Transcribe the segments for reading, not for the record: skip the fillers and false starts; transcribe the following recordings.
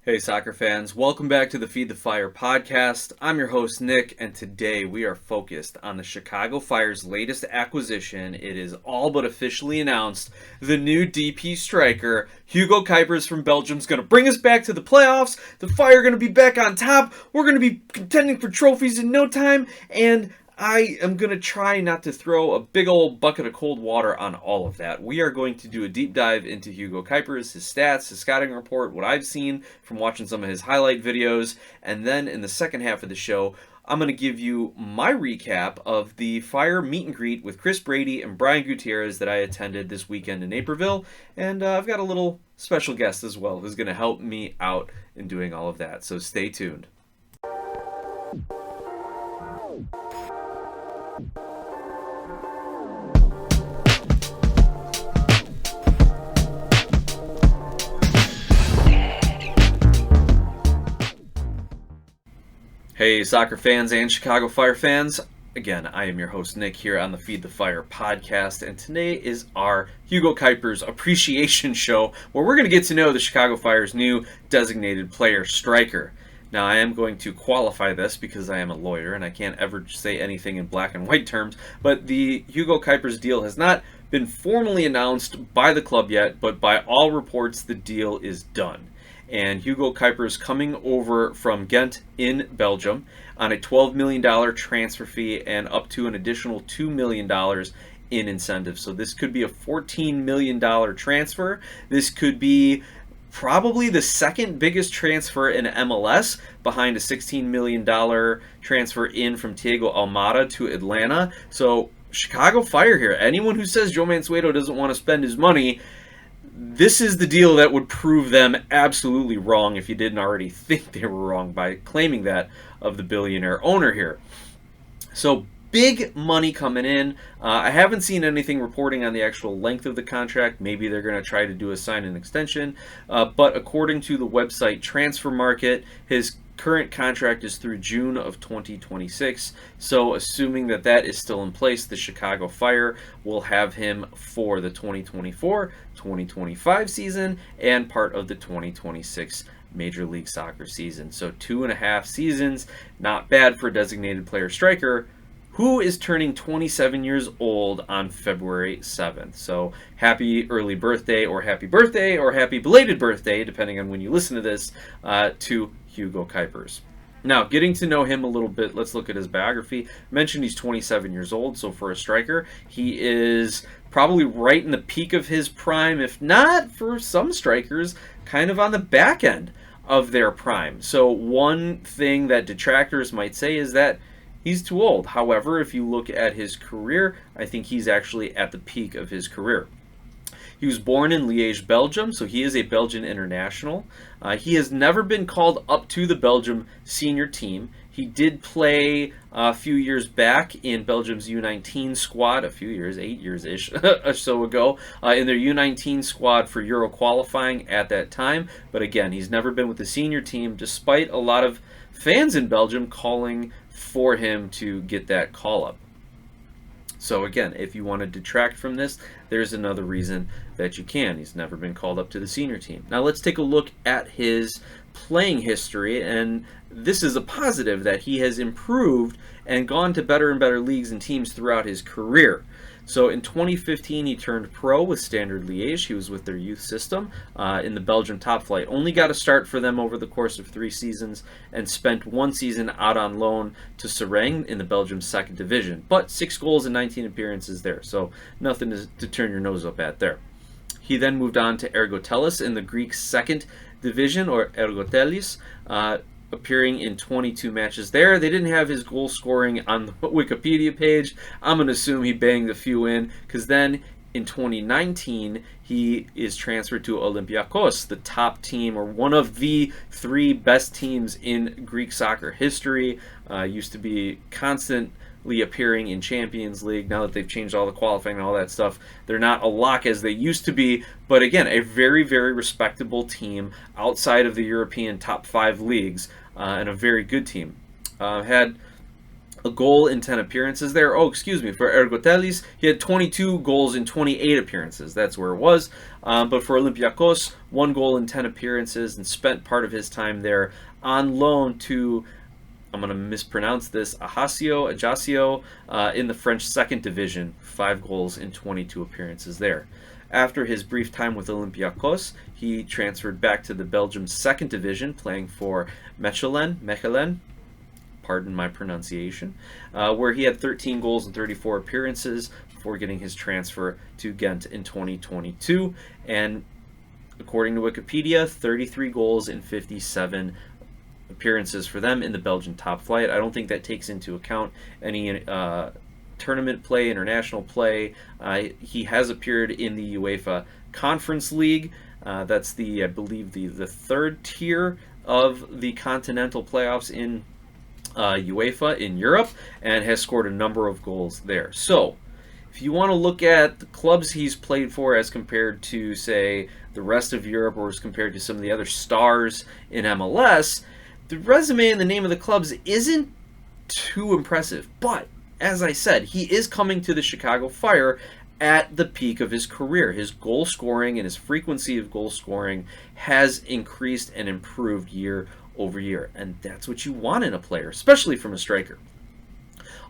Hey soccer fans, welcome back to the Feed the Fire podcast. I'm your host Nick, and today we are focused on the Chicago Fire's latest acquisition. It is all but officially announced. The new DP striker, Hugo Cuypers from Belgium, is going to bring us back to the playoffs. The Fire are going to be back on top. We're going to be contending for trophies in no time, and I am going to try not to throw a big old bucket of cold water on all of that. We are going to do a deep dive into Hugo Cuypers, his stats, his scouting report, what I've seen from watching some of his highlight videos, and then in the second half of the show, I'm going to give you my recap of the Fire meet and greet with Chris Brady and Brian Gutierrez that I attended this weekend in Naperville, and I've got a little special guest as well who's going to help me out in doing all of that, so stay tuned. Hey soccer fans and Chicago Fire fans, again, I am your host Nick here on the Feed the Fire podcast, and today is our Hugo Cuypers appreciation show where we're going to get to know the Chicago Fire's new designated player striker. Now, I am going to qualify this because I am a lawyer and I can't ever say anything in black and white terms, but the Hugo Cuypers deal has not been formally announced by the club yet, but by all reports the deal is done. And Hugo Cuypers coming over from Ghent in Belgium on a $12 million transfer fee and up to an additional $2 million in incentives. So this could be a $14 million transfer. This could be probably the second biggest transfer in MLS behind a $16 million transfer in from Thiago Almada to Atlanta. So Chicago Fire here. Anyone who says Joe Mansueto doesn't want to spend his money, this is the deal that would prove them absolutely wrong if you didn't already think they were wrong by claiming that of the billionaire owner here. So big money coming in. I haven't seen anything reporting on the actual length of the contract. Maybe they're going to try to do a sign and extension. But according to the website Transfer Market, his current contract is through June of 2026. So assuming that that is still in place, the Chicago Fire will have him for the 2024-2025 season and part of the 2026 Major League Soccer season. So 2.5 seasons, not bad for a designated player striker who is turning 27 years old on February 7th. So happy early birthday or happy belated birthday, depending on when you listen to this, to Hugo Cuypers. Now, getting to know him a little bit, let's look at his biography. I mentioned he's 27 years old, so for a striker, he is probably right in the peak of his prime, if not, for some strikers, kind of on the back end of their prime. So one thing that detractors might say is that he's too old. However, if you look at his career, I think he's actually at the peak of his career. He was born in Liège, Belgium, so he is a Belgian international. He has never been called up to the Belgium senior team. He did play a few years back in Belgium's U19 squad, 8 years-ish or so ago, in their U19 squad for Euro qualifying at that time. But again, he's never been with the senior team, despite a lot of fans in Belgium calling for him to get that call-up. So again, if you want to detract from this, there's another reason that you can. He's never been called up to the senior team. Now let's take a look at his playing history, and this is a positive that he has improved and gone to better and better leagues and teams throughout his career. So in 2015, he turned pro with Standard Liège. He was with their youth system in the Belgian top flight. Only got a start for them over the course of 3 seasons and spent 1 season out on loan to Sereng in the Belgium second division. But 6 goals and 19 appearances there, so nothing to turn your nose up at there. He then moved on to Ergotelis in the Greek second division, or Ergotelis, appearing in 22 matches there. They didn't have his goal scoring on the Wikipedia page. I'm going to assume he banged a few in, because then in 2019 he is transferred to Olympiakos, the top team, or one of the 3 best teams in Greek soccer history. Used to be constantly appearing in Champions League. Now that they've changed all the qualifying and all that stuff, they're not a lock as they used to be, but again, a very, very respectable team outside of the European top 5 leagues, and a very good team. Had a goal in 10 appearances there. Oh, excuse me, for Ergotelis, he had 22 goals in 28 appearances. That's where it was. But for Olympiacos, 1 goal in 10 appearances, and spent part of his time there on loan to, I'm going to mispronounce this, Ajaccio, in the French second division. 5 goals in 22 appearances there. After his brief time with Olympiacos, he transferred back to the Belgium second division, playing for Mechelen, pardon my pronunciation, where he had 13 goals in 34 appearances before getting his transfer to Ghent in 2022. And according to Wikipedia, 33 goals in 57 appearances for them in the Belgian top flight. I don't think that takes into account any tournament play, international play. He has appeared in the UEFA Conference League. That's I believe, the third tier of the continental playoffs in UEFA in Europe, and has scored a number of goals there. So if you want to look at the clubs he's played for as compared to, say, the rest of Europe, or as compared to some of the other stars in MLS, the resume and the name of the clubs isn't too impressive. But as I said, he is coming to the Chicago Fire at the peak of his career. His goal scoring and his frequency of goal scoring has increased and improved year over year, and that's what you want in a player, especially from a striker.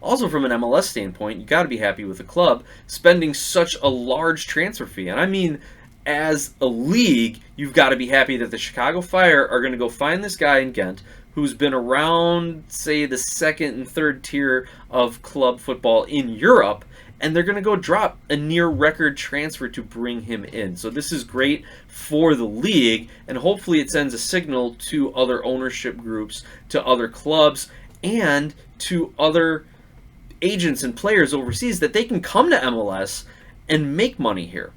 Also, from an MLS standpoint, you got to be happy with the club spending such a large transfer fee. And I mean, as a league, you've got to be happy that the Chicago Fire are going to go find this guy in Ghent who's been around, say, the second and third tier of club football in Europe, and they're going to go drop a near-record transfer to bring him in. So this is great for the league, and hopefully it sends a signal to other ownership groups, to other clubs, and to other agents and players overseas that they can come to MLS and make money here,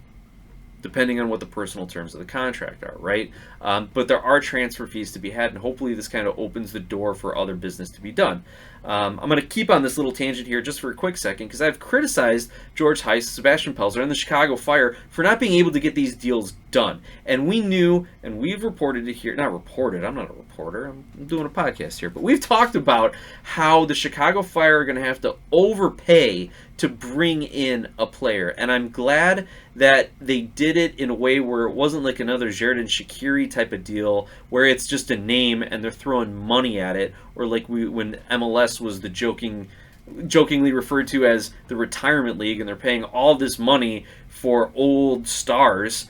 depending on what the personal terms of the contract are, right? But there are transfer fees to be had, and hopefully this kind of opens the door for other business to be done. I'm going to keep on this little tangent here just for a quick second, because I've criticized George Heiss, Sebastian Pelzer, and the Chicago Fire for not being able to get these deals done. And we knew, and we've reported it here, not reported, I'm not a reporter, I'm doing a podcast here, but we've talked about how the Chicago Fire are going to have to overpay to bring in a player. And I'm glad that they did it in a way where it wasn't like another Xherdan Shaqiri type of deal, where it's just a name and they're throwing money at it, or like when MLS was the jokingly referred to as the retirement league, and they're paying all this money for old stars.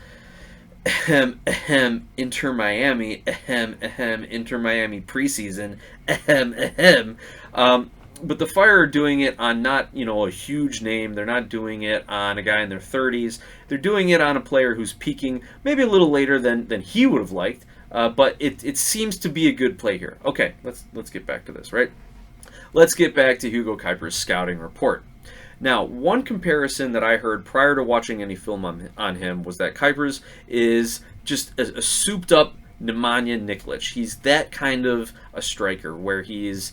Inter Miami, Inter Miami preseason. But the Fire are doing it on not, a huge name. They're not doing it on a guy in their 30s. They're doing it on a player who's peaking maybe a little later than he would have liked. But it seems to be a good play here. Okay, let's get back to this, right? Let's get back to Hugo Cuypers' scouting report. Now, one comparison that I heard prior to watching any film on him was that Cuypers is just a souped-up Nemanja Nikolic. He's that kind of a striker where he's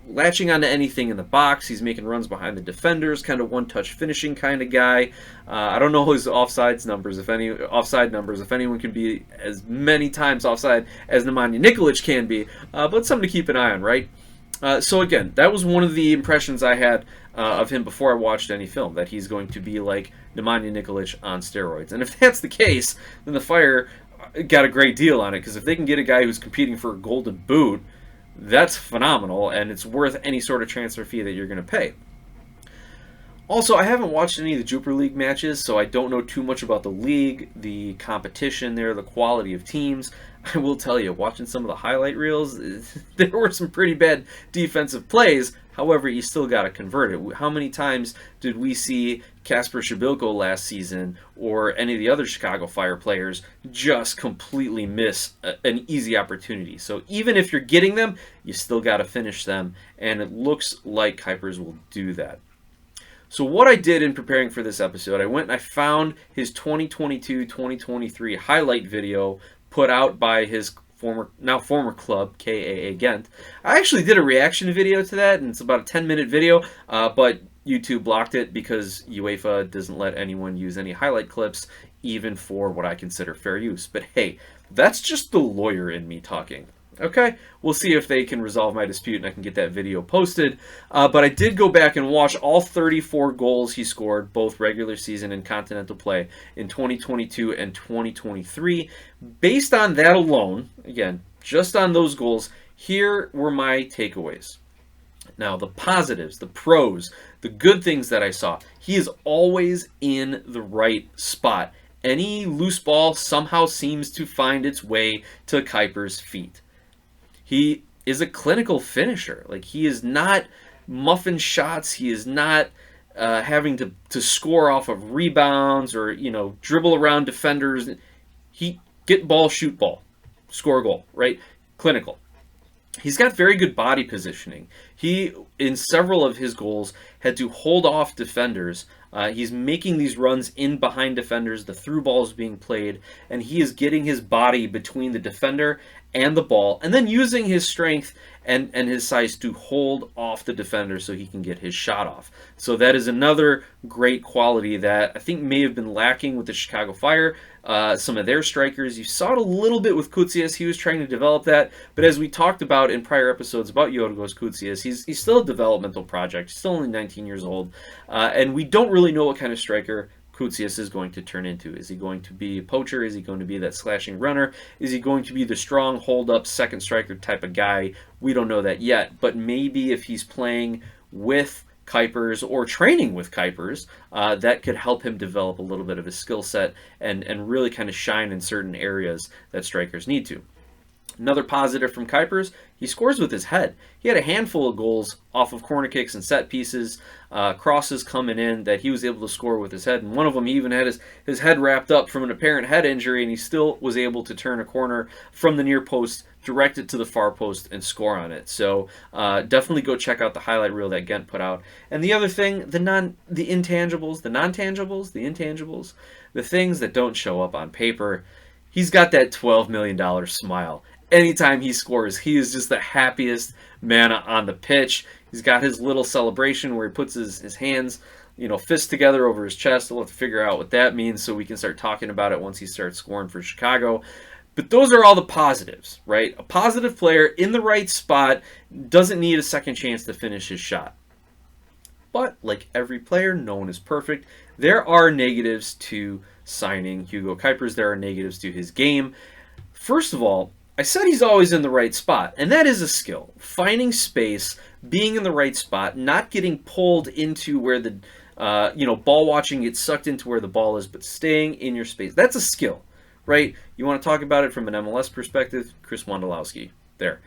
latching onto anything in the box. He's making runs behind the defenders, kind of one-touch finishing kind of guy. I don't know his offside numbers, if anyone can be as many times offside as Nemanja Nikolic can be, but something to keep an eye on, right? So again, that was one of the impressions I had of him before I watched any film, that he's going to be like Nemanja Nikolic on steroids. And if that's the case, then the Fire got a great deal on it, because if they can get a guy who's competing for a golden boot, that's phenomenal, and it's worth any sort of transfer fee that you're going to pay. Also, I haven't watched any of the Jupiler League matches, so I don't know too much about the league, the competition there, the quality of teams. I will tell you, watching some of the highlight reels, there were some pretty bad defensive plays. However, you still got to convert it. How many times did we see Kasper Shabilko last season, or any of the other Chicago Fire players, just completely miss an easy opportunity? So even if you're getting them, you still got to finish them, and it looks like Cuypers will do that. So what I did in preparing for this episode, I went and I found his 2022-2023 highlight video put out by his now former club, KAA Ghent. I actually did a reaction video to that, and it's about a 10-minute video, but YouTube blocked it because UEFA doesn't let anyone use any highlight clips, even for what I consider fair use. But hey, that's just the lawyer in me talking. Okay, we'll see if they can resolve my dispute and I can get that video posted. But I did go back and watch all 34 goals he scored, both regular season and continental play, in 2022 and 2023. Based on that alone, again, just on those goals, here were my takeaways. Now, the positives, the pros, the good things that I saw. He is always in the right spot. Any loose ball somehow seems to find its way to Cuypers' feet. He is a clinical finisher. Like, he is not muffin shots. He is not having to score off of rebounds or, dribble around defenders. He get ball, shoot ball, score a goal, right? Clinical. He's got very good body positioning. He, in several of his goals, had to hold off defenders. He's making these runs in behind defenders. The through ball is being played, and he is getting his body between the defender and the ball, and then using his strength and his size to hold off the defender so he can get his shot off. So that is another great quality that I think may have been lacking with the Chicago Fire. Some of their strikers, you saw it a little bit with Gutierrez. He was trying to develop that, but as we talked about in prior episodes about Yorgos Gutierrez, he's still a developmental project. He's still only 19 years old, and we don't really know what kind of striker Gutierrez is going to turn into. Is he going to be a poacher? Is he going to be that slashing runner? Is he going to be the strong, hold-up, second striker type of guy? We don't know that yet, but maybe if he's playing with Cuypers or training with Cuypers, that could help him develop a little bit of his skill set and really kind of shine in certain areas that strikers need to. Another positive from Cuypers, he scores with his head. He had a handful of goals off of corner kicks and set pieces, crosses coming in that he was able to score with his head. And one of them, he even had his head wrapped up from an apparent head injury, and he still was able to turn a corner from the near post, direct it to the far post, and score on it. So definitely go check out the highlight reel that Ghent put out. And the other thing, the intangibles, the non-tangibles, the intangibles, the things that don't show up on paper, he's got that $12 million smile. Anytime he scores, he is just the happiest man on the pitch. He's got his little celebration where he puts his hands, fists together over his chest. We'll have to figure out what that means so we can start talking about it once he starts scoring for Chicago. But those are all the positives, right? A positive player in the right spot doesn't need a second chance to finish his shot. But like every player, no one is perfect. There are negatives to signing Hugo Cuypers. There are negatives to his game. First of all, I said he's always in the right spot, and that is a skill. Finding space, being in the right spot, not getting pulled into where the ball watching gets sucked into where the ball is, but staying in your space. That's a skill, right? You want to talk about it from an MLS perspective, Chris Wondolowski there.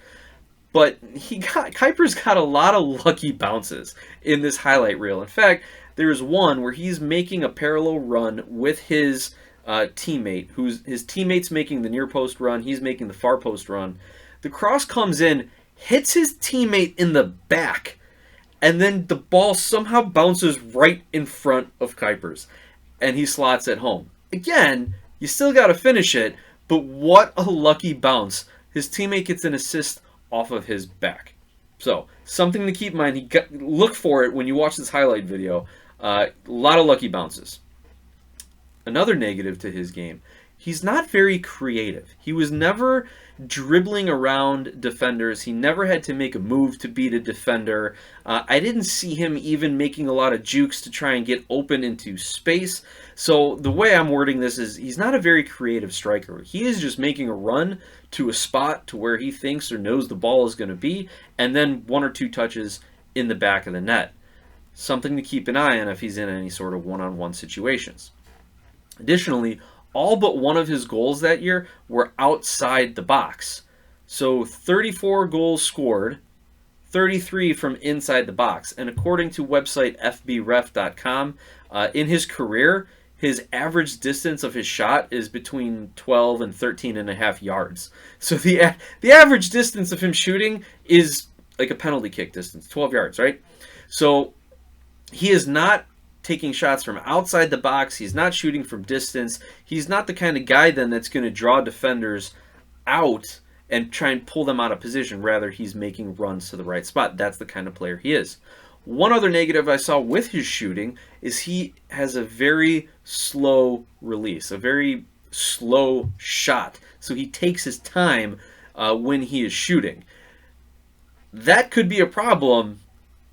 But Cuypers got a lot of lucky bounces in this highlight reel. In fact, there's one where he's making a parallel run with his teammate, his teammate's making the near post run, he's making the far post run. The cross comes in, hits his teammate in the back, and then the ball somehow bounces right in front of Cuypers, and he slots it home. Again, you still got to finish it, but what a lucky bounce. His teammate gets an assist off of his back. So, something to keep in mind. Look for it when you watch this highlight video. A lot of lucky bounces. Another negative to his game, he's not very creative. He was never dribbling around defenders. He never had to make a move to beat a defender. I didn't see him even making a lot of jukes to try and get open into space. So the way I'm wording this is he's not a very creative striker. He is just making a run to a spot to where he thinks or knows the ball is going to be, and then one or two touches in the back of the net. Something to keep an eye on if he's in any sort of one-on-one situations. Additionally, all but one of his goals that year were outside the box. So 34 goals scored, 33 from inside the box. And according to website fbref.com, in his career, his average distance of his shot is between 12 and 13 and a half yards. So the average distance of him shooting is like a penalty kick distance, 12 yards, right? So he is not taking shots from outside the box. He's not shooting from distance. He's not the kind of guy then that's going to draw defenders out and try and pull them out of position. Rather, he's making runs to the right spot. That's the kind of player he is. One other negative I saw with his shooting is he has a very slow release, a very slow shot. So he takes his time when he is shooting. That could be a problem,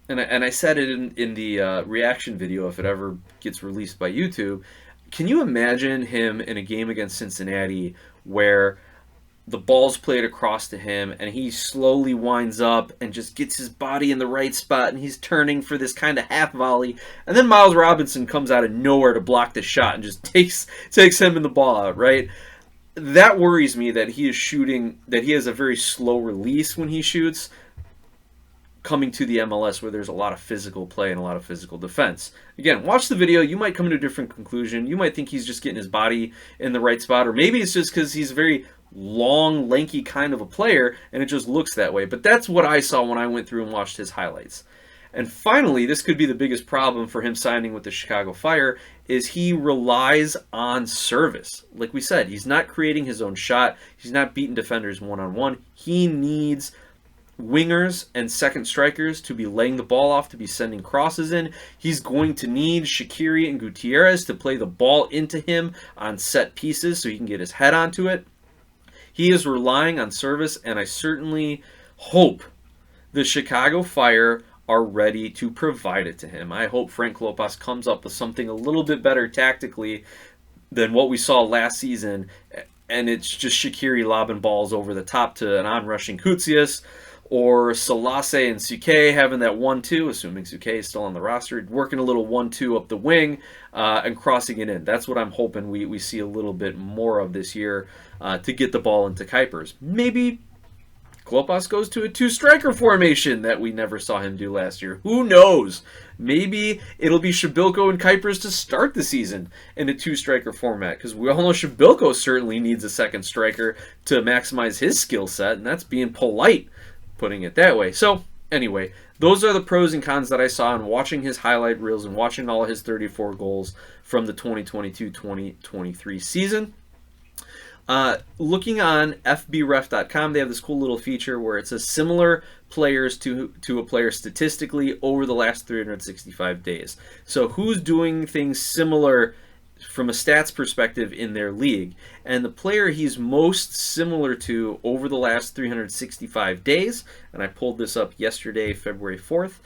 and I said it in the reaction video if it ever gets released by YouTube. Can you imagine him in a game against Cincinnati where the ball's played across to him and he slowly winds up and just gets his body in the right spot and he's turning for this kind of half volley, and then Miles Robinson comes out of nowhere to block the shot and just takes him and the ball out, right? That worries me that he is shooting, that he has a very slow release when he shoots, coming to the MLS where there's a lot of physical play and a lot of physical defense. Again, watch the video. You might come to a different conclusion. You might think he's just getting his body in the right spot, or maybe it's just because he's a very long, lanky kind of a player and it just looks that way. But that's what I saw when I went through and watched his highlights. And finally, this could be the biggest problem for him signing with the Chicago Fire, is he relies on service. Like we said, he's not creating his own shot. He's not beating defenders one-on-one. He needs wingers and second strikers to be laying the ball off, to be sending crosses in. He's going to need Shaqiri and Gutierrez to play the ball into him on set pieces so he can get his head onto it. He is relying on service, and I certainly hope the Chicago Fire are ready to provide it to him. I hope Frank Klopas comes up with something a little bit better tactically than what we saw last season, and it's just Shaqiri lobbing balls over the top to an on-rushing Koutsias, or Salase and Suke having that 1-2, assuming Suke is still on the roster, working a little 1-2 up the wing and crossing it in. That's what I'm hoping we see a little bit more of this year to get the ball into Cuypers. Maybe Klopas goes to a two-striker formation that we never saw him do last year. Who knows? Maybe it'll be Shabilko and Cuypers to start the season in a two-striker format, because we all know Shabilko certainly needs a second striker to maximize his skill set, and that's being polite, putting it that way. So anyway, those are the pros and cons that I saw in watching his highlight reels and watching all his 34 goals from the 2022-2023 season. Looking on fbref.com, they have this cool little feature where it says similar players to a player statistically over the last 365 days. So who's doing things similar from a stats perspective in their league, and the player he's most similar to over the last 365 days, and I pulled this up yesterday, February 4th,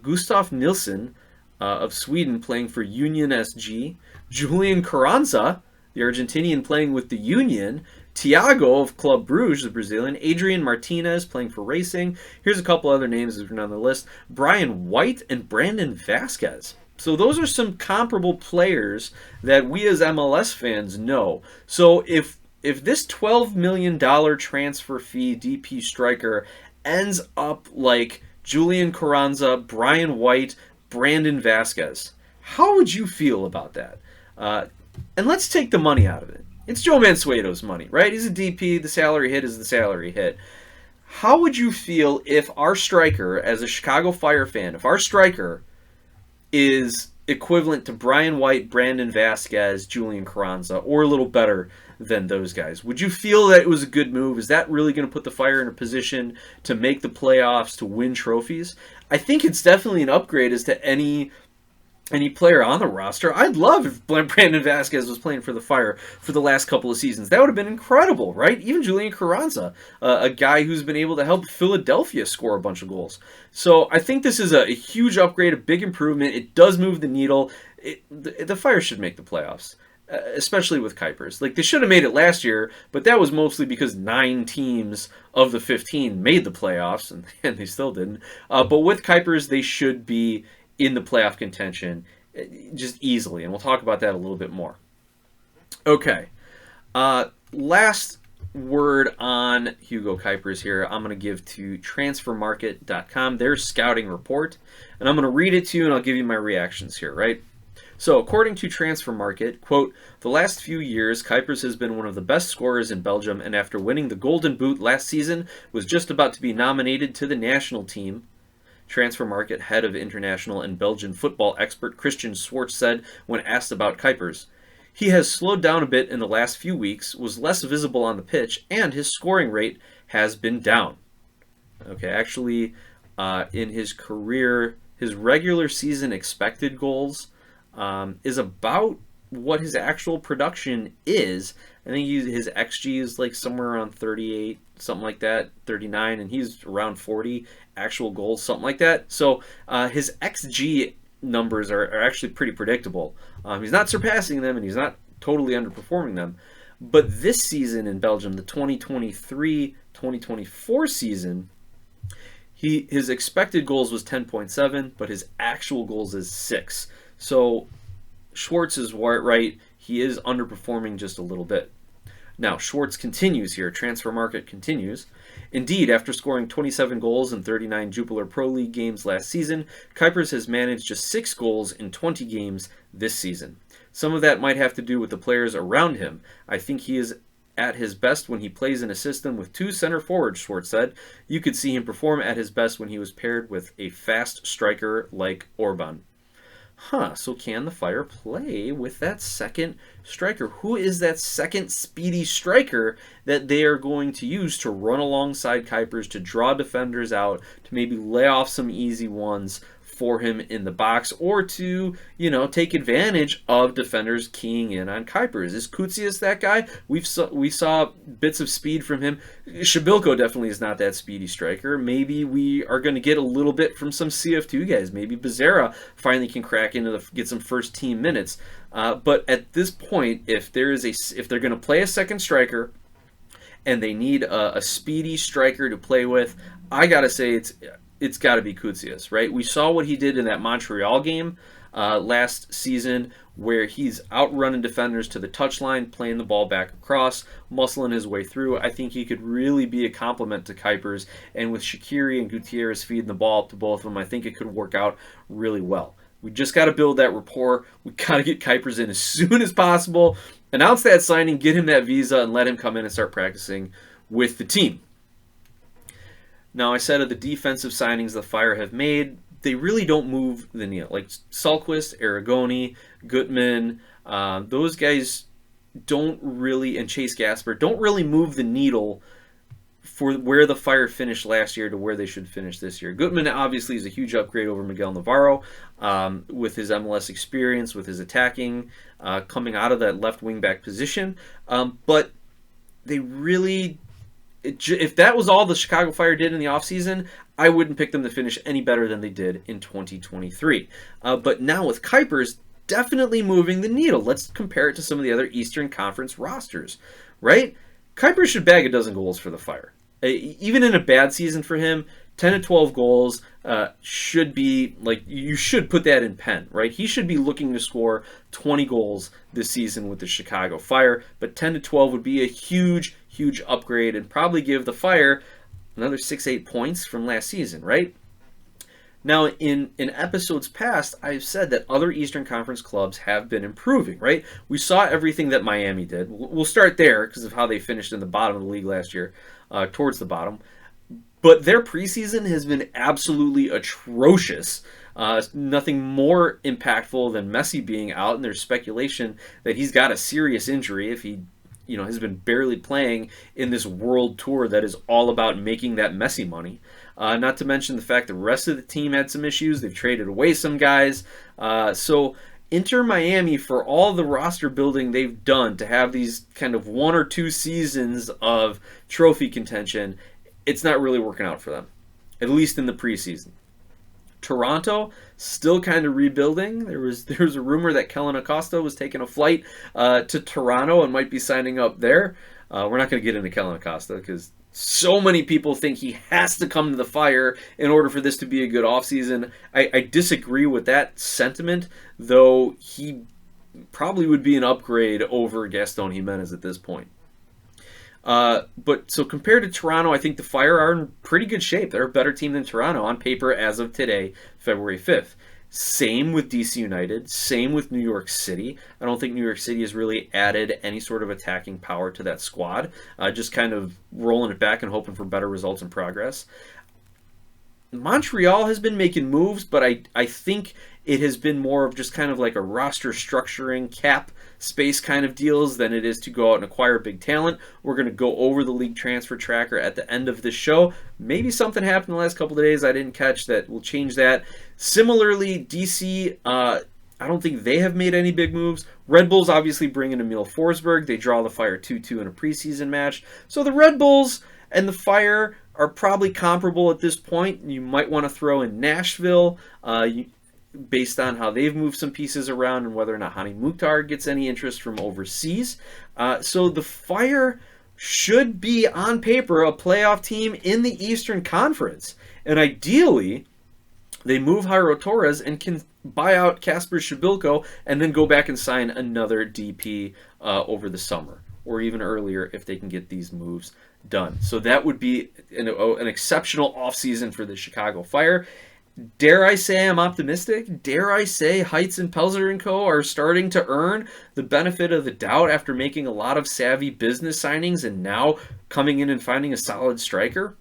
Gustav Nilsson of Sweden playing for Union SG, Julian Carranza, the Argentinian playing with the Union, Thiago of Club Bruges, the Brazilian, Adrian Martinez playing for Racing. Here's a couple other names that are on the list, Brian White and Brandon Vasquez. So those are some comparable players that we as MLS fans know. So if this $12 million transfer fee DP striker ends up like Julian Carranza, Brian White, Brandon Vasquez, how would you feel about that? And let's take the money out of it. It's Joe Mansueto's money, right? He's a DP. The salary hit is the salary hit. How would you feel if our striker, as a Chicago Fire fan, if our striker is equivalent to Brian White, Brandon Vasquez, Julian Carranza, or a little better than those guys? Would you feel that it was a good move? Is that really going to put the Fire in a position to make the playoffs, to win trophies? I think it's definitely an upgrade as to any player on the roster. I'd love if Brandon Vasquez was playing for the Fire for the last couple of seasons. That would have been incredible, right? Even Julian Carranza, a guy who's been able to help Philadelphia score a bunch of goals. So I think this is a huge upgrade, a big improvement. It does move the needle. The Fire should make the playoffs, especially with Cuypers. Like, they should have made it last year, but that was mostly because 9 teams of the 15 made the playoffs, and they still didn't. But with Cuypers, they should be in the playoff contention just easily, and we'll talk about that a little bit more. Okay, last word on Hugo Cuypers here I'm going to give to transfermarket.com, their scouting report, and I'm going to read it to you and I'll give you my reactions here, right? So according to Transfermarkt, quote, the last few years, Cuypers has been one of the best scorers in Belgium, and after winning the Golden Boot last season, was just about to be nominated to the national team. Transfermarkt head of international and Belgian football expert Christian Schwartz said when asked about Cuypers, he has slowed down a bit in the last few weeks, was less visible on the pitch, and his scoring rate has been down. Okay, actually, in his career, his regular season expected goals is about what his actual production is. I think his XG is like somewhere around 38, something like that, 39, and he's around 40 actual goals, something like that. So his XG numbers are actually pretty predictable. He's not surpassing them, and he's not totally underperforming them. But this season in Belgium, the 2023-2024 season, his expected goals was 10.7, but his actual goals is 6. So Schwartz is right. He is underperforming just a little bit. Now, Schwartz continues here. Transfer market continues. Indeed, after scoring 27 goals in 39 Jupiler Pro League games last season, Cuypers has managed just 6 goals in 20 games this season. Some of that might have to do with the players around him. I think he is at his best when he plays in a system with 2 center forwards, Schwartz said. You could see him perform at his best when he was paired with a fast striker like Orban. So can the Fire play with that second striker? Who is that second speedy striker that they are going to use to run alongside Cuypers, to draw defenders out, to maybe lay off some easy ones for him in the box, or to, take advantage of defenders keying in on Cuypers? Is Gutierrez that guy? We saw bits of speed from him. Shabilko definitely is not that speedy striker. Maybe we are going to get a little bit from some CF2 guys. Maybe Becerra finally can crack into get some first team minutes. But at this point, if they're going to play a second striker and they need a speedy striker to play with, I gotta say it's got to be Gutierrez, right? We saw what he did in that Montreal game last season, where he's outrunning defenders to the touchline, playing the ball back across, muscling his way through. I think he could really be a compliment to Cuypers, and with Shaqiri and Gutierrez feeding the ball up to both of them, I think it could work out really well. We just got to build that rapport. We got to get Cuypers in as soon as possible, announce that signing, get him that visa, and let him come in and start practicing with the team. Now, I said of the defensive signings the Fire have made, they really don't move the needle. Like Salquist, Aragoni, Gutman, those guys don't really, and Chase Gasper, don't really move the needle for where the Fire finished last year to where they should finish this year. Gutman obviously is a huge upgrade over Miguel Navarro with his MLS experience, with his attacking, coming out of that left wing back position. But they really... if that was all the Chicago Fire did in the offseason, I wouldn't pick them to finish any better than they did in 2023. But now with Cuypers definitely moving the needle, let's compare it to some of the other Eastern Conference rosters, right? Cuypers should bag a dozen goals for the Fire. Even in a bad season for him, 10 to 12 goals should be, like, you should put that in pen, right? He should be looking to score 20 goals this season with the Chicago Fire, but 10 to 12 would be a huge upgrade and probably give the Fire another 6-8 points from last season, right? Now, in episodes past, I've said that other Eastern Conference clubs have been improving, right? We saw everything that Miami did. We'll start there because of how they finished in the bottom of the league last year, towards the bottom. But their preseason has been absolutely atrocious. Nothing more impactful than Messi being out, and there's speculation that he's got a serious injury if he has been barely playing in this world tour that is all about making that Messi money. Not to mention the fact the rest of the team had some issues. They've traded away some guys. So Inter Miami, for all the roster building they've done to have these kind of 1 or 2 seasons of trophy contention, it's not really working out for them, at least in the preseason. Toronto, still kind of rebuilding. There was a rumor that Kellen Acosta was taking a flight to Toronto and might be signing up there. We're not going to get into Kellen Acosta because so many people think he has to come to the Fire in order for this to be a good offseason. I disagree with that sentiment, though he probably would be an upgrade over Gaston Jimenez at this point. But so compared to Toronto, I think the Fire are in pretty good shape. They're a better team than Toronto on paper as of today, February 5th. Same with DC United. Same with New York City. I don't think New York City has really added any sort of attacking power to that squad. Just kind of rolling it back and hoping for better results and progress. Montreal has been making moves, but I think it has been more of just kind of like a roster structuring, cap space kind of deals than it is to go out and acquire big talent. We're going to go over the league transfer tracker at the end of this show. Maybe something happened the last couple of days I didn't catch that will change that. Similarly, DC I don't think they have made any big moves. Red Bulls obviously bring in Emil Forsberg. They draw the Fire 2-2 in a preseason match. So the Red Bulls and the Fire are probably comparable at this point. You might want to throw in Nashville based on how they've moved some pieces around and whether or not Hani Mukhtar gets any interest from overseas. So the Fire should be, on paper, a playoff team in the Eastern Conference. And ideally, they move Jairo Torres and can buy out Kasper Shabilko and then go back and sign another DP over the summer or even earlier if they can get these moves done. So that would be an exceptional offseason for the Chicago Fire. Dare I say I'm optimistic? Dare I say Heights and Pelzer & Co. are starting to earn the benefit of the doubt after making a lot of savvy business signings and now coming in and finding a solid striker?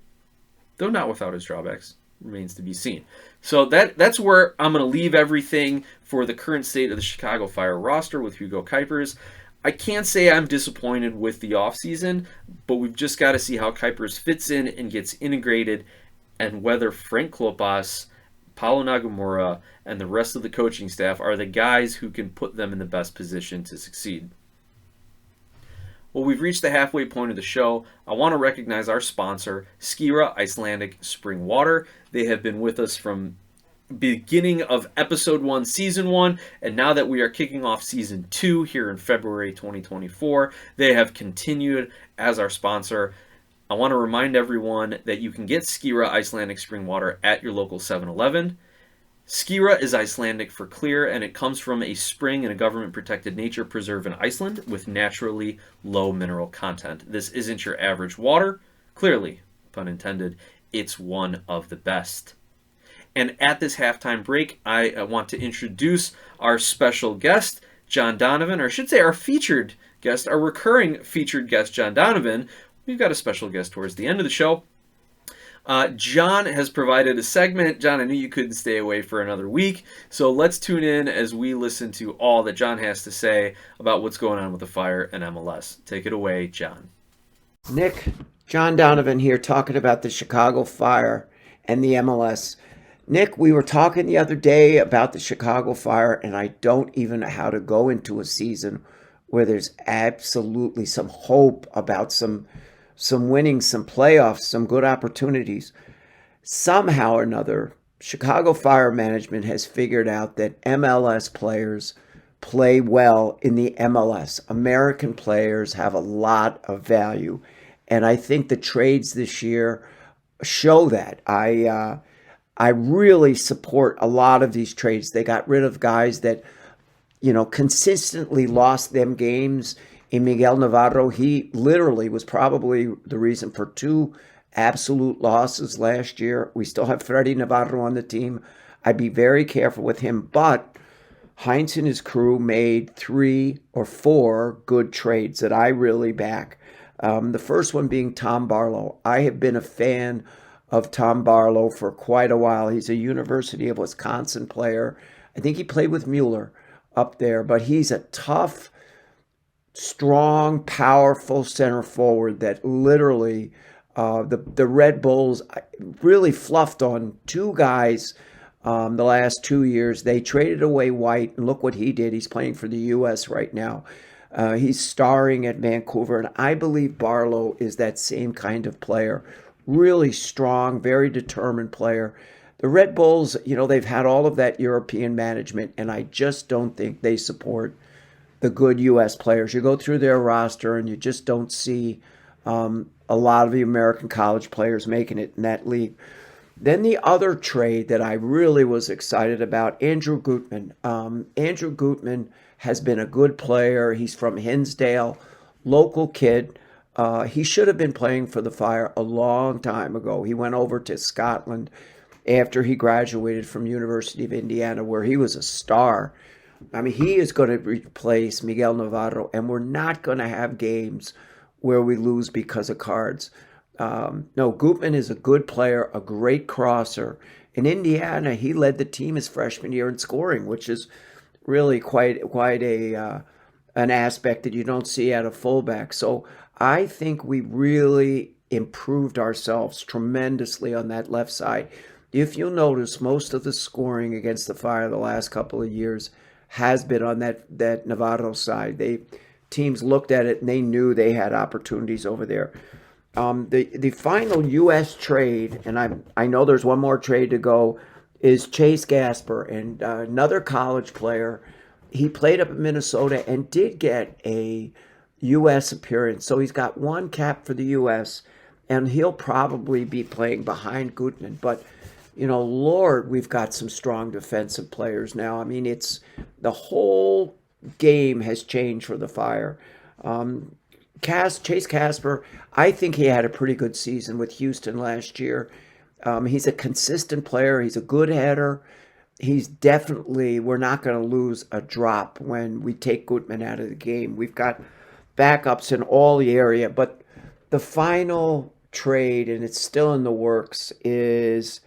Though not without his drawbacks. Remains to be seen. So that's where I'm going to leave everything for the current state of the Chicago Fire roster with Hugo Cuypers. I can't say I'm disappointed with the offseason, but we've just got to see how Cuypers fits in and gets integrated and whether Frank Klopas, Paulo Nagamura, and the rest of the coaching staff are the guys who can put them in the best position to succeed. Well, we've reached the halfway point of the show. I want to recognize our sponsor, Skira Icelandic Spring Water. They have been with us from beginning of episode 1, season 1, and now that we are kicking off season 2 here in February 2024, they have continued as our sponsor. I want to remind everyone that you can get Skira Icelandic Spring Water at your local 7-Eleven. Skira is Icelandic for clear, and it comes from a spring in a government-protected nature preserve in Iceland with naturally low mineral content. This isn't your average water. Clearly, pun intended, it's one of the best. And at this halftime break, I want to introduce our special guest, John Donovan, or I should say our featured guest, our recurring featured guest, John Donovan. We've got a special guest towards the end of the show. John has provided a segment. John, I knew you couldn't stay away for another week, so let's tune in as we listen to all that John has to say about what's going on with the Fire and MLS. Take it away, John. Nick, John Donovan here talking about the Chicago Fire and the MLS. Nick, we were talking the other day about the Chicago Fire, and I don't even know how to go into a season where there's absolutely some hope about some winning, some playoffs, some good opportunities. Somehow or another, Chicago Fire management has figured out that MLS players play well in the MLS. American players have a lot of value, and I think the trades this year show that. I really support a lot of these trades. They got rid of guys that, consistently lost them games. In Miguel Navarro, he literally was probably the reason for 2 absolute losses last year. We still have Freddie Navarro on the team. I'd be very careful with him. But Heinz and his crew made 3 or 4 good trades that I really back. The first one being Tom Barlow. I have been a fan of Tom Barlow for quite a while. He's a University of Wisconsin player. I think he played with Mueller up there, but he's a tough, strong, powerful center forward that literally the Red Bulls really fluffed on 2 guys the last 2 years. They traded away White, and look what he did. He's playing for the U.S. right now. He's starring at Vancouver, and I believe Barlow is that same kind of player. Really strong, very determined player. The Red Bulls, they've had all of that European management, and I just don't think they support the good U.S. players. You go through their roster, and you just don't see a lot of the American college players making it in that league. Then the other trade that I really was excited about, Andrew Gutman. Andrew Gutman has been a good player. He's from Hinsdale, local kid. He should have been playing for the Fire a long time ago. He went over to Scotland after he graduated from University of Indiana, where he was a star. I mean, he is going to replace Miguel Navarro, and we're not going to have games where we lose because of cards. No, Gutman is a good player, a great crosser. In Indiana, he led the team his freshman year in scoring, which is really quite an aspect that you don't see out of fullback. So I think we really improved ourselves tremendously on that left side. If you'll notice, most of the scoring against the Fire the last couple of years has been on that Navarro side. Teams looked at it and they knew they had opportunities over there. The final U.S. trade, and I know there's one more trade to go, is Chase Gasper, and another college player. He played up in Minnesota and did get a U.S. appearance, so he's got one cap for the U.S. and he'll probably be playing behind Gutman. But Lord, we've got some strong defensive players now. I mean, it's the whole game has changed for the Fire. Chase Casper, I think he had a pretty good season with Houston last year. He's a consistent player. He's a good header. We're not going to lose a drop when we take Gutman out of the game. We've got backups in all the area. But the final trade, and it's still in the works, is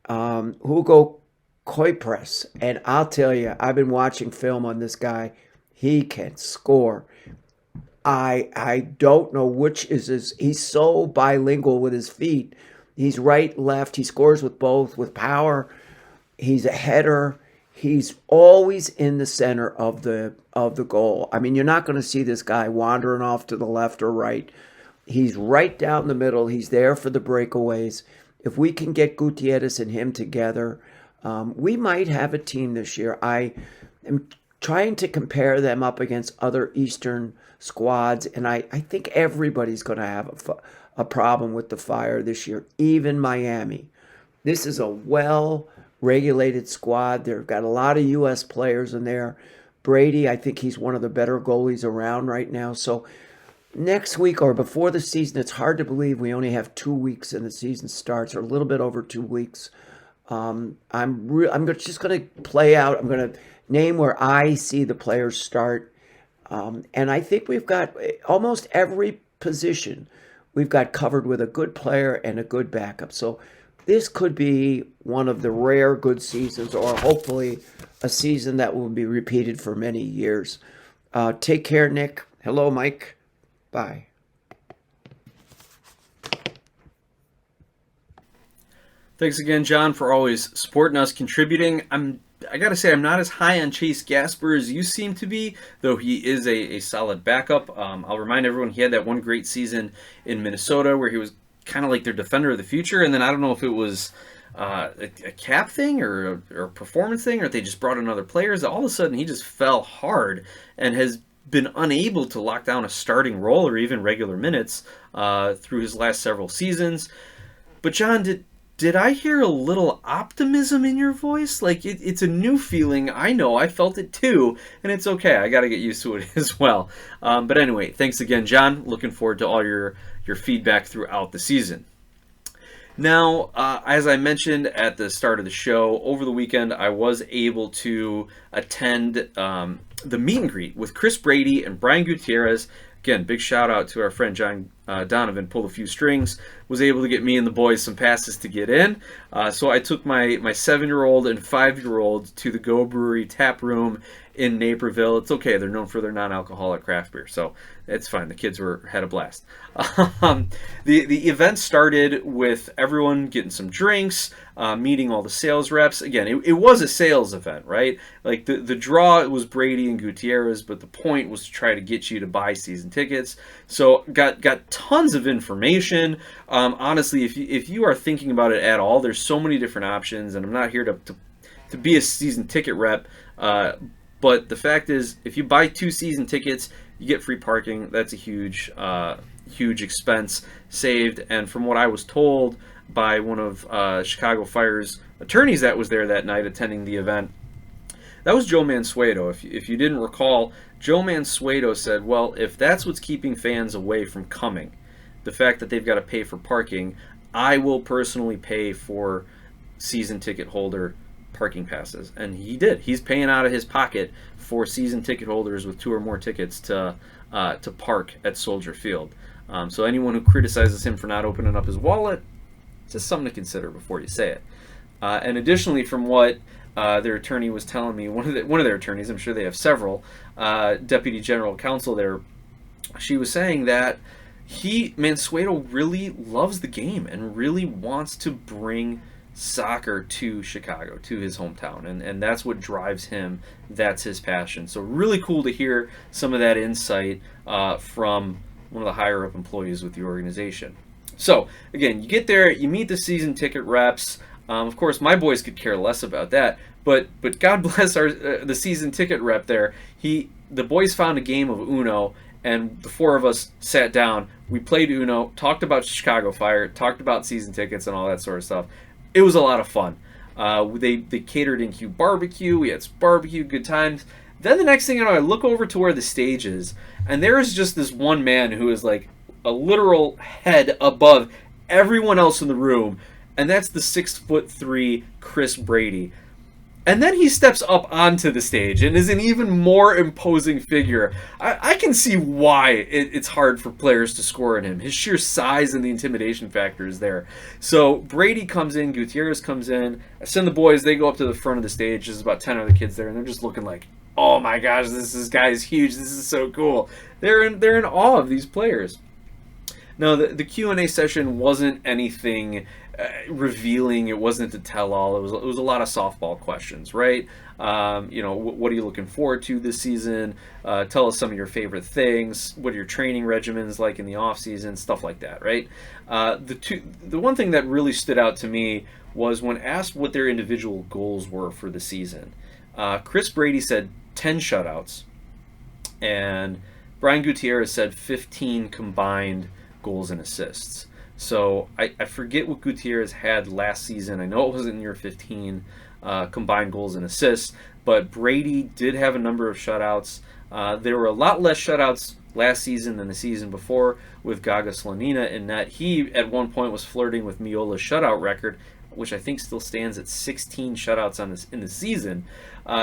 Hugo Cuypers. And I'll tell you, I've been watching film on this guy. He can score. I don't know which is his. He's so bilingual with his feet. He's right, left. He scores with both, with power. He's a header. He's always in the center of the goal. I mean, you're not going to see this guy wandering off to the left or right. He's right down the middle. He's there for the breakaways. If we can get Gutierrez and him together, we might have a team this year. I am trying to compare them up against other Eastern squads, and I think everybody's going to have a problem with the Fire this year, even Miami. This is a well-regulated squad. They've got a lot of U.S. players in there. Brady, I think he's one of the better goalies around right now. So next week or before the season, it's hard to believe we only have 2 weeks and the season starts, or a little bit over 2 weeks. I'm just going to play out. I'm going to name where I see the players start. And I think we've got almost every position we've got covered with a good player and a good backup. So this could be one of the rare good seasons, or hopefully a season that will be repeated for many years. Take care, Nick. Hello, Mike. Bye. Thanks again, John, for always supporting us, contributing. I got to say, I'm not as high on Chase Gasper as you seem to be, though he is a solid backup. I'll remind everyone he had that one great season in Minnesota where he was kind of like their defender of the future, and then I don't know if it was a cap thing or a performance thing, or if they just brought in other players. All of a sudden, he just fell hard and has been unable to lock down a starting role or even regular minutes through his last several seasons. But John, did I hear a little optimism in your voice? Like, it's a new feeling. I know, I felt it too, and it's okay. I got to get used to it as well. But anyway, thanks again, John. Looking forward to all your feedback throughout the season. Now, as I mentioned at the start of the show, over the weekend I was able to attend the meet and greet with Chris Brady and Brian Gutierrez. Again, big shout out to our friend Donovan, pulled a few strings, was able to get me and the boys some passes to get in. So I took my 7-year-old and 5-year-old to the Go Brewery tap room in Naperville. It's okay, they're known for their non-alcoholic craft beer, so it's fine. The kids had a blast. The event started with everyone getting some drinks, meeting all the sales reps. Again, it was a sales event, right? Like the draw was Brady and Gutierrez, but the point was to try to get you to buy season tickets. So got tons of information. Honestly, if you are thinking about it at all, there's so many different options, and I'm not here to be a season ticket rep. But the fact is, if you buy 2 season tickets, you get free parking. That's a huge expense saved. And from what I was told by one of Chicago Fire's attorneys that was there that night attending the event, that was Joe Mansueto. If you didn't recall, Joe Mansueto said, well, if that's what's keeping fans away from coming, the fact that they've got to pay for parking, I will personally pay for season ticket holder parking passes. And he did. He's paying out of his pocket for season ticket holders with 2 or more tickets to park at Soldier Field. So anyone who criticizes him for not opening up his wallet, just something to consider before you say it. And additionally, from what their attorney was telling me, one of their attorneys, I'm sure they have several, Deputy General Counsel there, she was saying that Mansueto really loves the game and really wants to bring soccer to Chicago, to his hometown, and that's what drives him. That's his passion. So really cool to hear some of that insight from one of the higher up employees with the organization. So again, you get there, you meet the season ticket reps. Of course, my boys could care less about that, but God bless the season ticket rep there. The boys found a game of Uno, and the four of us sat down. We played Uno, talked about Chicago Fire, talked about season tickets and all that sort of stuff. It was a lot of fun. They catered in cute barbecue. We had barbecue, good times. Then the next thing you know, I look over to where the stage is, and there is just this one man who is like a literal head above everyone else in the room, and that's the 6'3" Chris Brady. And then he steps up onto the stage and is an even more imposing figure. I can see why it's hard for players to score on him. His sheer size and the intimidation factor is there. So Brady comes in, Gutierrez comes in. I send the boys, they go up to the front of the stage. There's about 10 other kids there, and they're just looking like, oh my gosh, this guy is huge. This is so cool. They're in awe of these players. Now, the Q&A session wasn't anything revealing. It wasn't a tell-all. It was a lot of softball questions, right? What are you looking forward to this season? Tell us some of your favorite things. What are your training regimens like in the off season? Stuff like that, right? The one thing that really stood out to me was when asked what their individual goals were for the season. Chris Brady said 10 shutouts, and Brian Gutierrez said 15 combined goals and assists. So I forget what Gutierrez had last season. I know it wasn't near 15 combined goals and assists, but Brady did have a number of shutouts. There were a lot less shutouts last season than the season before with Gaga Slonina in that he at one point was flirting with Miola's shutout record, which I think still stands at 16 shutouts in the season.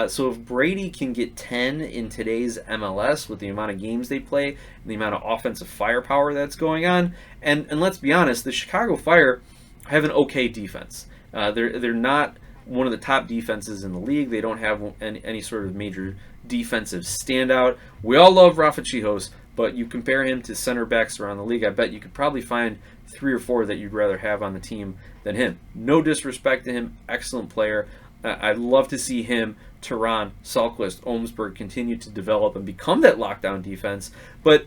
So if Brady can get 10 in today's MLS with the amount of games they play and the amount of offensive firepower that's going on, and let's be honest, the Chicago Fire have an okay defense. They're not one of the top defenses in the league. They don't have any sort of major defensive standout. We all love Rafa Chihos, but you compare him to center backs around the league, I bet you could probably find 3 or 4 that you'd rather have on the team than him. No disrespect to him, excellent player. I'd love to see him, Turan, Salquist, Olmsberg continue to develop and become that lockdown defense. But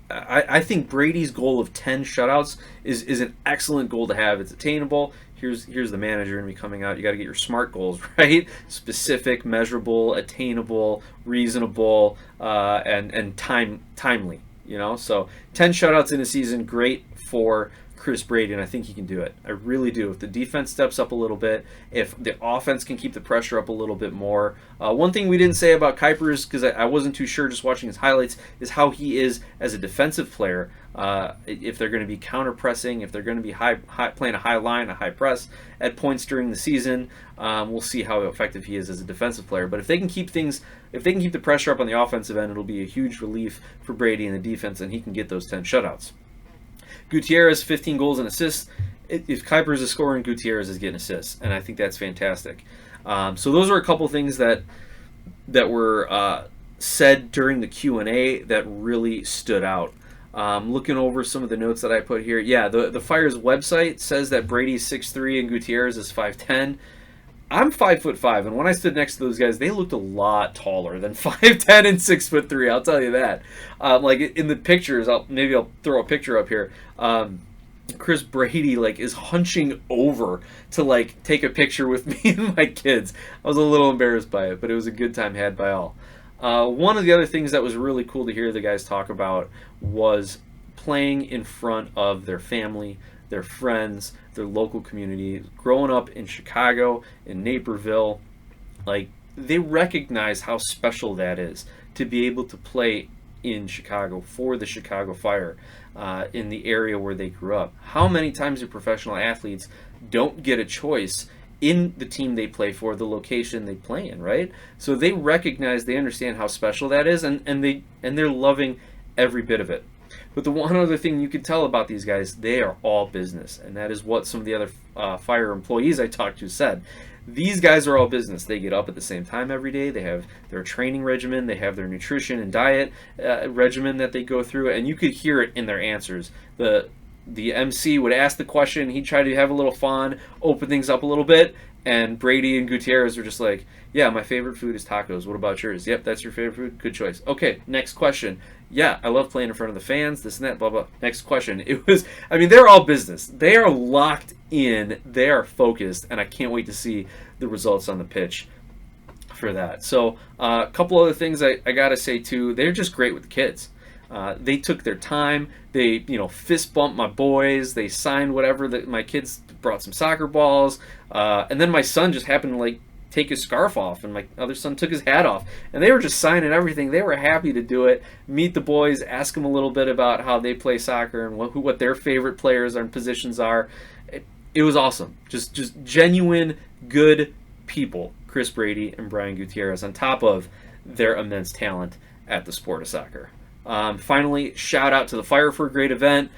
I think Brady's goal of 10 shutouts is an excellent goal to have. It's attainable. Here's the manager going to be coming out. You got to get your SMART goals, right? Specific, measurable, attainable, reasonable, and timely. So 10 shutouts in a season, great for Chris Brady, and I think he can do it. I really do. If the defense steps up a little bit, if the offense can keep the pressure up a little bit more. One thing we didn't say about Cuypers, because I wasn't too sure just watching his highlights, is how he is as a defensive player. If they're going to be counter-pressing, if they're going to be playing a high line, a high press at points during the season, we'll see how effective he is as a defensive player. But if they can keep the pressure up on the offensive end, it'll be a huge relief for Brady in the defense, and he can get those 10 shutouts. Gutierrez, 15 goals and assists. If Cuypers is scoring, Gutierrez is getting assists, and I think that's fantastic. So those are a couple things that were said during the Q&A that really stood out. Looking over some of the notes that I put here, yeah, the Fire's website says that Brady's 6'3" and Gutierrez is 5'10". I'm 5'5", and when I stood next to those guys, they looked a lot taller than 5'10" and 6'3". I'll tell you that. Like in the pictures, I'll throw a picture up here. Chris Brady is hunching over to take a picture with me and my kids. I was a little embarrassed by it, but it was a good time had by all. One of the other things that was really cool to hear the guys talk about was playing in front of their family, their friends, their local community. Growing up in Chicago, in Naperville, they recognize how special that is to be able to play in Chicago for the Chicago Fire in the area where they grew up. How many times do professional athletes don't get a choice in the team they play for, the location they play in, right? So they recognize, they understand how special that is, and they're loving every bit of it. But the one other thing you can tell about these guys, they are all business, and that is what some of the other Fire employees I talked to said. These guys are all business. They get up at the same time every day. They have their training regimen. They have their nutrition and diet regimen that they go through, and you could hear it in their answers. the MC would ask the question, he'd try to have a little fun, open things up a little bit, and Brady and Gutierrez were just like, yeah, my favorite food is tacos. What about yours? Yep, that's your favorite food? Good choice. Okay, next question. Yeah, I love playing in front of the fans, this and that, blah, blah. Next question. They're all business. They are locked in, they are focused, and I can't wait to see the results on the pitch for that. So a couple other things I got to say, too. They're just great with the kids. They took their time. They, fist bumped my boys. They signed whatever. My kids brought some soccer balls. And then my son just happened to, take his scarf off, and my other son took his hat off. And they were just signing everything. They were happy to do it. Meet the boys, ask them a little bit about how they play soccer and what their favorite players and positions are. It was awesome. Just genuine, good people, Chris Brady and Brian Gutierrez, on top of their immense talent at the sport of soccer. Finally, shout out to the Fire for a great event.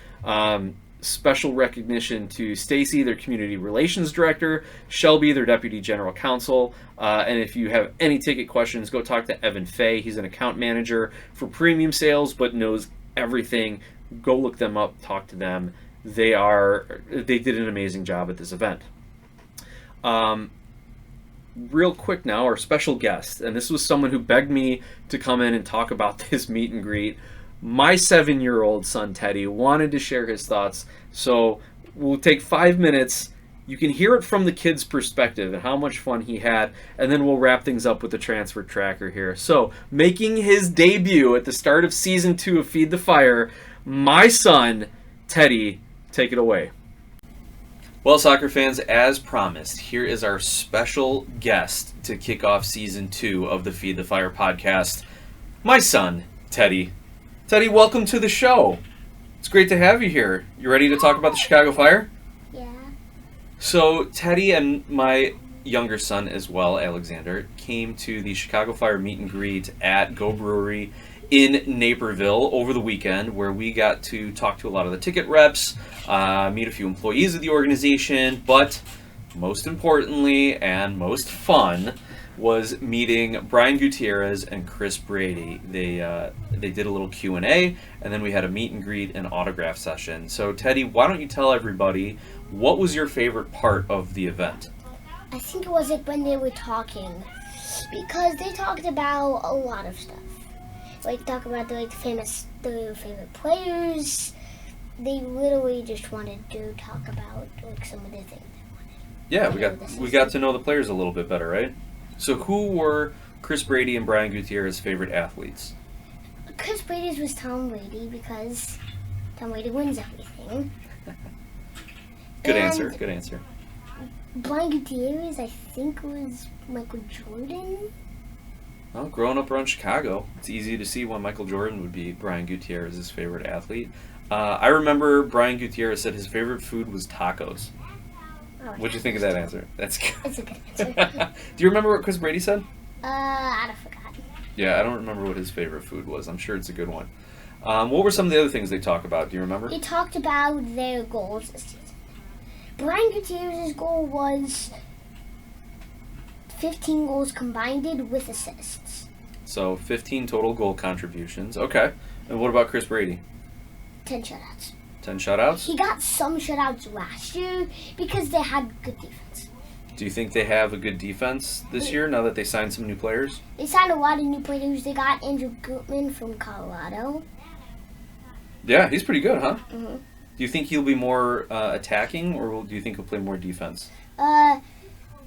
Special recognition to Stacy, their community relations director, Shelby, their deputy general counsel, and if you have any ticket questions, go talk to Evan Fay. He's an account manager for premium sales, but knows everything. Go look them up, talk to them. They did an amazing job at this event. Real quick now, our special guest, and this was someone who begged me to come in and talk about this meet and greet. My 7-year-old son, Teddy, wanted to share his thoughts, so we'll take 5 minutes. You can hear it from the kid's perspective and how much fun he had, and then we'll wrap things up with the transfer tracker here. So, making his debut at the start of Season 2 of Feed the Fire, my son, Teddy, take it away. Well, soccer fans, as promised, here is our special guest to kick off Season 2 of the Feed the Fire podcast, my son, Teddy. Teddy, welcome to the show. It's great to have you here. You ready to talk about the Chicago Fire? Yeah. So, Teddy and my younger son as well, Alexander, came to the Chicago Fire meet and greet at Go Brewery in Naperville over the weekend, where we got to talk to a lot of the ticket reps, meet a few employees of the organization, but most importantly and most fun was meeting Brian Gutierrez and Chris Brady. They did a little Q&A, and then we had a meet and greet and autograph session. So, Teddy, why don't you tell everybody, what was your favorite part of the event? I think it was when they were talking, because they talked about a lot of stuff. Talk about the favorite players. They literally just wanted to talk about some of the things they wanted. Yeah, we got to know the players a little bit better, right? So who were Chris Brady and Brian Gutierrez's favorite athletes? Chris Brady's was Tom Brady, because Tom Brady wins everything. Good answer. Brian Gutierrez, I think, was Michael Jordan. Well, growing up around Chicago, it's easy to see why Michael Jordan would be Brian Gutierrez's favorite athlete. I remember Brian Gutierrez said his favorite food was tacos. What'd you think of that answer? That's good. That's a good answer. Do you remember what Chris Brady said? I forgot. Yeah, I don't remember what his favorite food was. I'm sure it's a good one. What were some of the other things they talked about? Do you remember? They talked about their goals this season. Brian Gutierrez's goal was 15 goals combined with assists. So 15 total goal contributions. Okay. And what about Chris Brady? 10 shutouts. 10 shutouts? He got some shutouts last year because they had good defense. Do you think they have a good defense this year now that they signed some new players? They signed a lot of new players. They got Andrew Gutman from Colorado. Yeah, he's pretty good, huh? Mm-hmm. Do you think he'll be more attacking, or do you think he'll play more defense?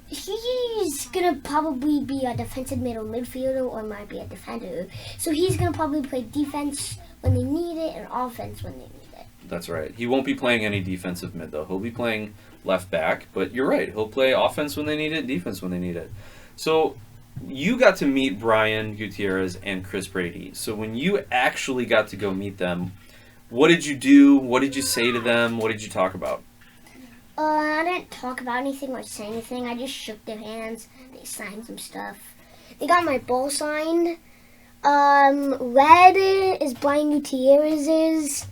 He's going to probably be a defensive middle midfielder or might be a defender. So he's going to probably play defense when they need it and offense when they need it. That's right. He won't be playing any defensive mid, though. He'll be playing left back, but you're right. He'll play offense when they need it, defense when they need it. So you got to meet Brian Gutierrez and Chris Brady. So when you actually got to go meet them, what did you do? What did you say to them? What did you talk about? I didn't talk about anything or say anything. I just shook their hands. They signed some stuff. They got my ball signed. Red is Brian Gutierrez's,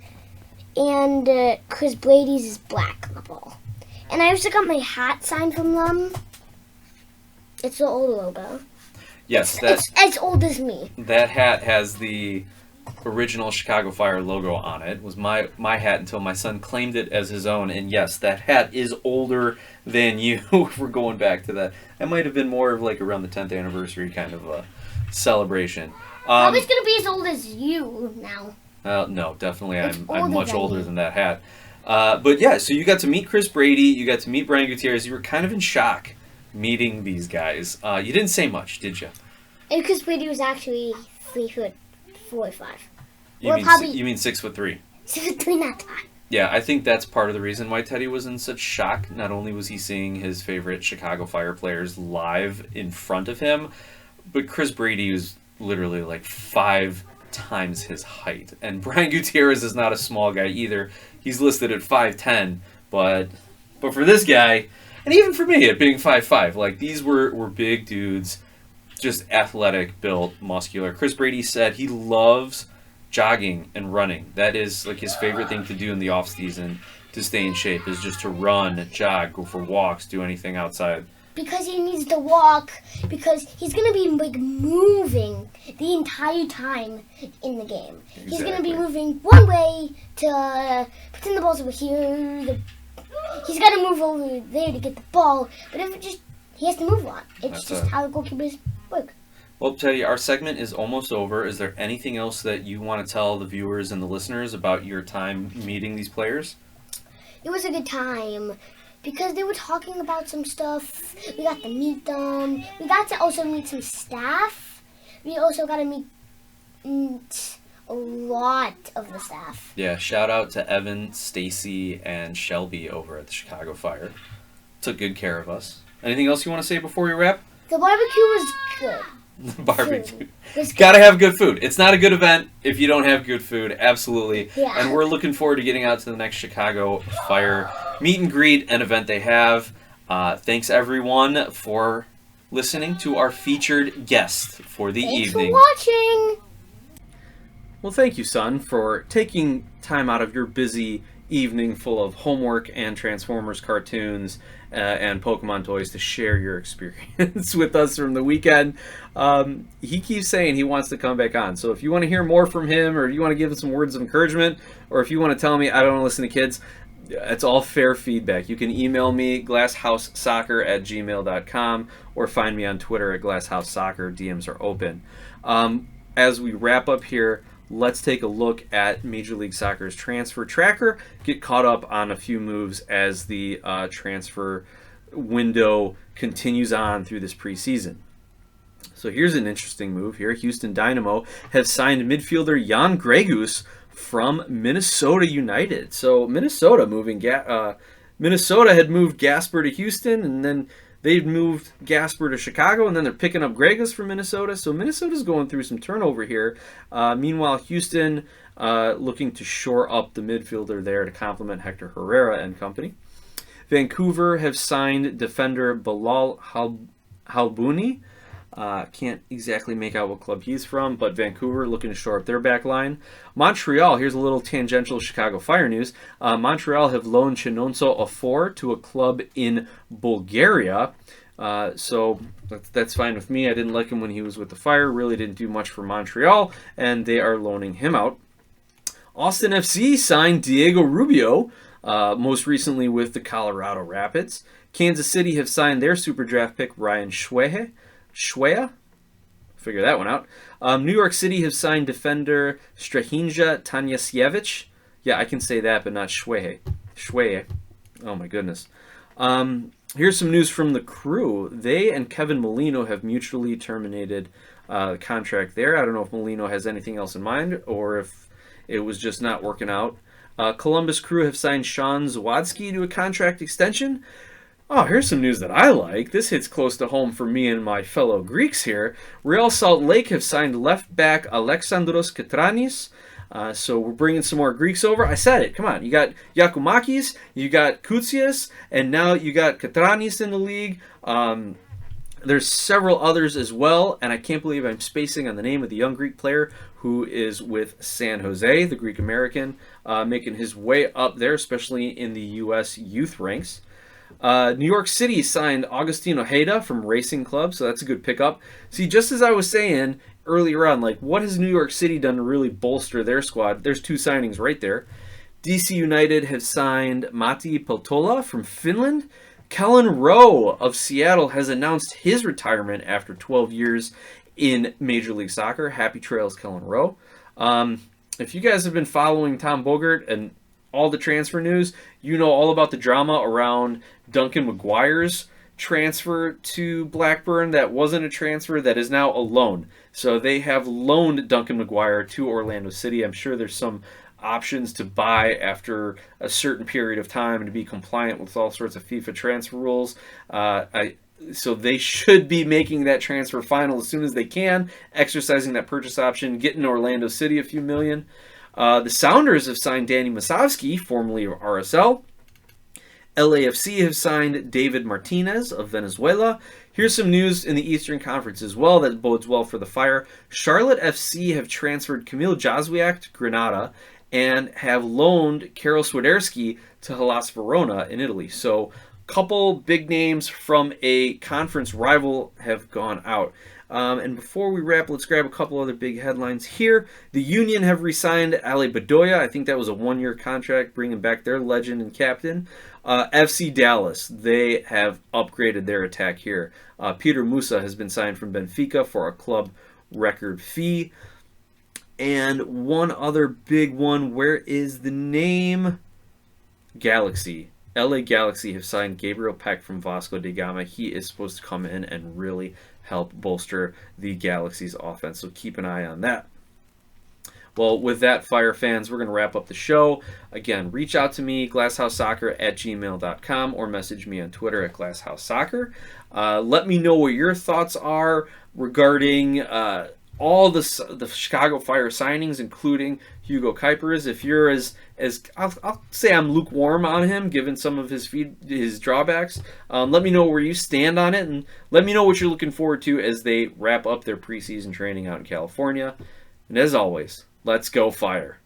and Chris Brady's is black on the ball. And I also got my hat signed from them. It's the old logo. Yes, it's as old as me. That hat has the original Chicago Fire logo on it. It was my hat until my son claimed it as his own. And yes, that hat is older than you. If we're going back to that. That might have been more of like around the 10th anniversary kind of a celebration. Probably going to be as old as you now. No, definitely I'm older much than older you. than that hat. But yeah, so you got to meet Chris Brady, you got to meet Brian Gutierrez. You were kind of in shock meeting these guys. You didn't say much, did you? And because Brady was actually 3'4" or 5. You Or mean probably- you mean 6'3"? 6'3" that time. Yeah, I think that's part of the reason why Teddy was in such shock. Not only was he seeing his favorite Chicago Fire players live in front of him, but Chris Brady was literally like 5 times his height. And Brian Gutierrez is not a small guy either. He's listed at 5'10", but for this guy, and even for me at being 5'5", like these were big dudes, just athletic, built, muscular. Chris Brady said he loves jogging and running. That is like his favorite thing to do in the off season to stay in shape, is just to run, jog, go for walks, do anything outside. Because he needs to walk, because he's going to be like moving the entire time in the game. He's going to be Exactly. moving one way to pretend the ball's over here. He's got to move over there to get the ball, but he has to move a lot. It's That's just it. how goalkeepers work. Well, Teddy, our segment is almost over. Is there anything else that you want to tell the viewers and the listeners about your time meeting these players? It was a good time because they were talking about some stuff. We got to meet them. We got to also meet some staff. We also got to meet a lot of the staff. Yeah, shout out to Evan, Stacy, and Shelby over at the Chicago Fire. Took good care of us. Anything else you want to say before we wrap? The barbecue was good. Barbecue. It was good. Gotta have good food. It's not a good event if you don't have good food. Absolutely. Yeah. And we're looking forward to getting out to the next Chicago Fire meet and greet and event they have. Thanks everyone for listening to our featured guest for the Thanks evening. for watching. Well, thank you, son, for taking time out of your busy evening full of homework and Transformers cartoons and Pokemon toys to share your experience with us from the weekend. He keeps saying he wants to come back on. So if you want to hear more from him, or you want to give him some words of encouragement, or if you want to tell me I don't want to listen to kids, it's all fair feedback. You can email me, glasshousesoccer@gmail.com, or find me on Twitter at glasshousesoccer. DMs are open. As we wrap up here, let's take a look at Major League Soccer's transfer tracker, get caught up on a few moves as the transfer window continues on through this preseason. So here's an interesting move here. Houston Dynamo have signed midfielder Jan Gregus from Minnesota United. So Minnesota had moved Gasper to Houston, and then they've moved Gasper to Chicago, and then they're picking up Gregus from Minnesota. So Minnesota's going through some turnover here. Meanwhile, Houston looking to shore up the midfielder there to complement Hector Herrera and company. Vancouver have signed defender Bilal Halbouni. Can't exactly make out what club he's from, but Vancouver looking to shore up their back line. Montreal, here's a little tangential Chicago Fire news. Montreal have loaned Chinonso Afor to a club in Bulgaria. So that's fine with me. I didn't like him when he was with the Fire. Really didn't do much for Montreal, and they are loaning him out. Austin FC signed Diego Rubio, most recently with the Colorado Rapids. Kansas City have signed their super draft pick, Ryan Shwea. Figure that one out. New York City have signed defender Strahinja Tanasiewicz. Yeah, I can say that, but not Shwea. Oh my goodness. Here's some news from the Crew. They and Kevin Molino have mutually terminated the contract there. I don't know if Molino has anything else in mind or if it was just not working out. Columbus Crew have signed Sean Zawadski to a contract extension. Oh, here's some news that I like. This hits close to home for me and my fellow Greeks here. Real Salt Lake have signed left back Alexandros Katranis. So we're bringing some more Greeks over. I said it. Come on. You got Yakumakis, you got Koutsias, and now you got Katranis in the league. There's several others as well, and I can't believe I'm spacing on the name of the young Greek player who is with San Jose, the Greek-American, making his way up there, especially in the U.S. youth ranks. New York City signed Agustin Ojeda from Racing Club, so that's a good pickup. See, just as I was saying earlier on, like, what has New York City done to really bolster their squad? There's 2 signings right there. DC United have signed Matti Peltola from Finland. Kellen Rowe of Seattle has announced his retirement after 12 years in Major League Soccer. Happy trails, Kellen Rowe. If you guys have been following Tom Bogert and all the transfer news, you know all about the drama around Duncan McGuire's transfer to Blackburn. That wasn't a transfer, that is now a loan. So they have loaned Duncan McGuire to Orlando City. I'm sure there's some options to buy after a certain period of time and to be compliant with all sorts of FIFA transfer rules. So they should be making that transfer final as soon as they can, exercising that purchase option, getting Orlando City a few million. The Sounders have signed Danny Masovsky, formerly of RSL. LAFC have signed David Martinez of Venezuela. Here's some news in the Eastern Conference as well that bodes well for the Fire. Charlotte FC have transferred Kamil Jazwiak to Granada and have loaned Karol Swiderski to Hellas Verona in Italy. So a couple big names from a conference rival have gone out. And before we wrap, let's grab a couple other big headlines here. The Union have re-signed Ale Bedoya. I think that was a 1-year contract, bringing back their legend and captain. FC Dallas, they have upgraded their attack here. Peter Musa has been signed from Benfica for a club record fee. And one other big one, where is the name? Galaxy. LA Galaxy have signed Gabriel Peck from Vasco da Gama. He is supposed to come in and really help bolster the Galaxy's offense, so keep an eye on that. Well, with that, Fire fans, we're going to wrap up the show. Again, reach out to me, glasshouseSoccer@gmail.com, or message me on Twitter at GlassHouseSoccer. Let me know what your thoughts are regarding all the Chicago Fire signings, including Hugo Cuypers. If you're as I'll say I'm lukewarm on him, given some of his drawbacks. Let me know where you stand on it, and let me know what you're looking forward to as they wrap up their preseason training out in California. And as always, let's go Fire.